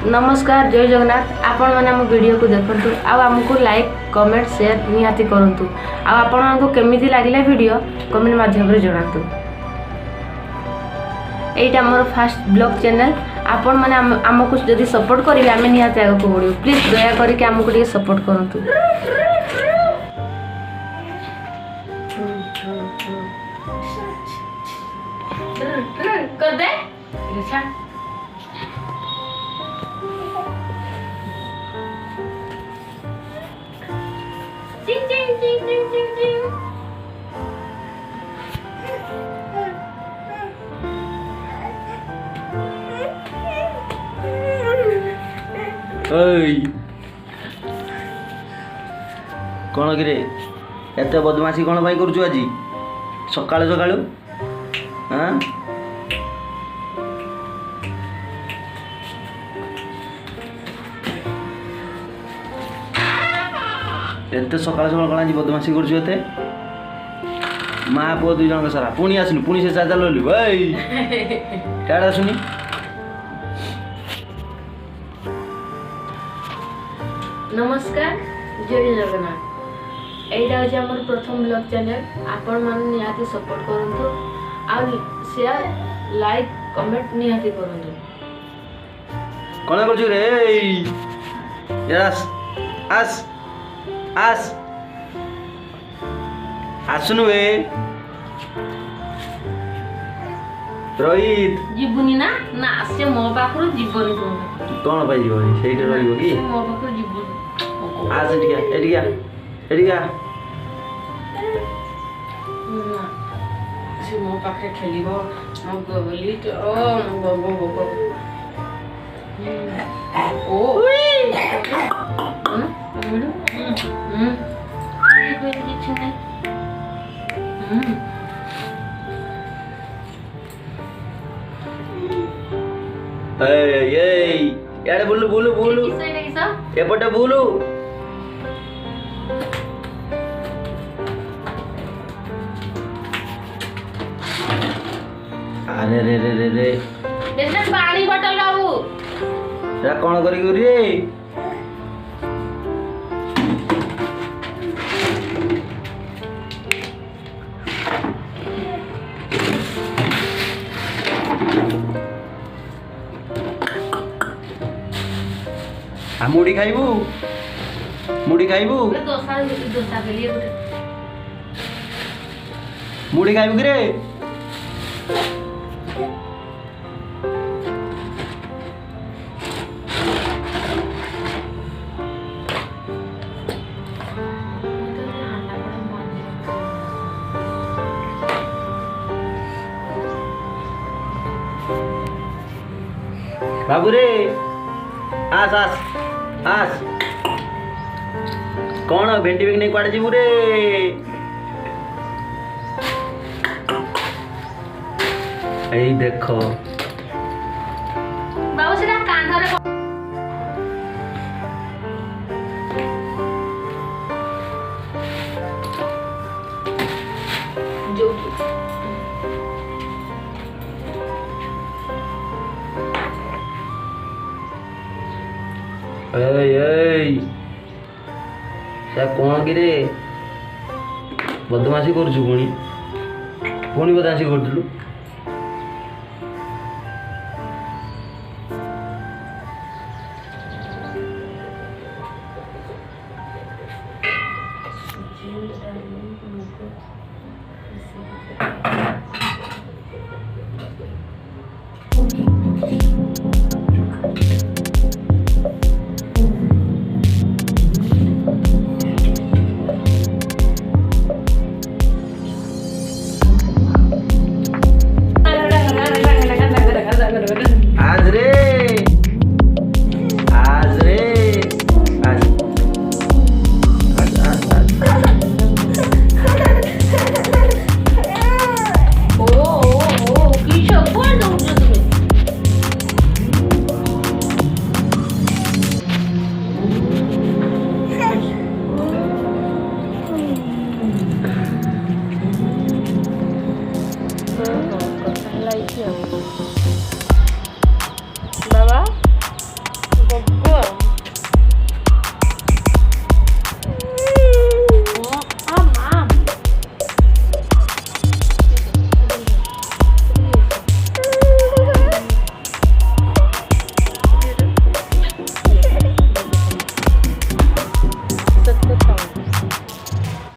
नमस्कार जय जगन्नाथ आपण मैंने आम वीडियो को देखु आमको लाइक कमेंट शेयर निहाती करूँ आपको केमी लगे वीडियो कमेंट माध्यम जनातु यहीटा मोर फास्ट ब्लॉग चैनल आपण मैंने आमको जदि सपोर्ट करेंगे आम निहाती आगे को बढ़ू प्लीज दया करके आमको टे सपोर्ट करूँ। कर दे Ding ding ding ding ding ding. ओय कौन किरे एत बदमाशी कौन भाई करूछु आज सकाळु सकाळु हां एत सकाळ सकाळ कौन आज बदमाशी करूछु एते माँ पुओ दुई जन सारा पुणी आसनु पुणी से चाचा ललु भाई टाड़ा सुनी नमस्कार जय जगन्नाथ एटा होची हमर प्रथम ब्लॉग चैनल आपण मन निहाती सपोर्ट करंतु आ शेयर लाइक कमेंट निहाती करंतु। कोन करछु रे यस आस आस आसनु ए रोहित जीवनी ना ना से मो पाखरु जीवनी कौन पाई जीवनी सेइटे रहइबो की मो पाखरु जीवनी आज एटिया से मो पाखे खेलिबो मो गली ओ मो गो ओ यारे बुलू बुलू बुलू एपटे बुलू अरे रे रे रे रे देखना पानी बोतल बाबू रा कोन करी गुरी रे आ मुड़ी खाइबू मुड़ी खाइबू दोसा के लिए मुड़ी खाइबू रे बाबू रे आस आस आस कौन भेंटी बेग नहीं कुआड़े जीवु रे एई देखो बाबू सेटा कांधरे जो कौन कि बदमाशी कर पुणी बदमाशी कर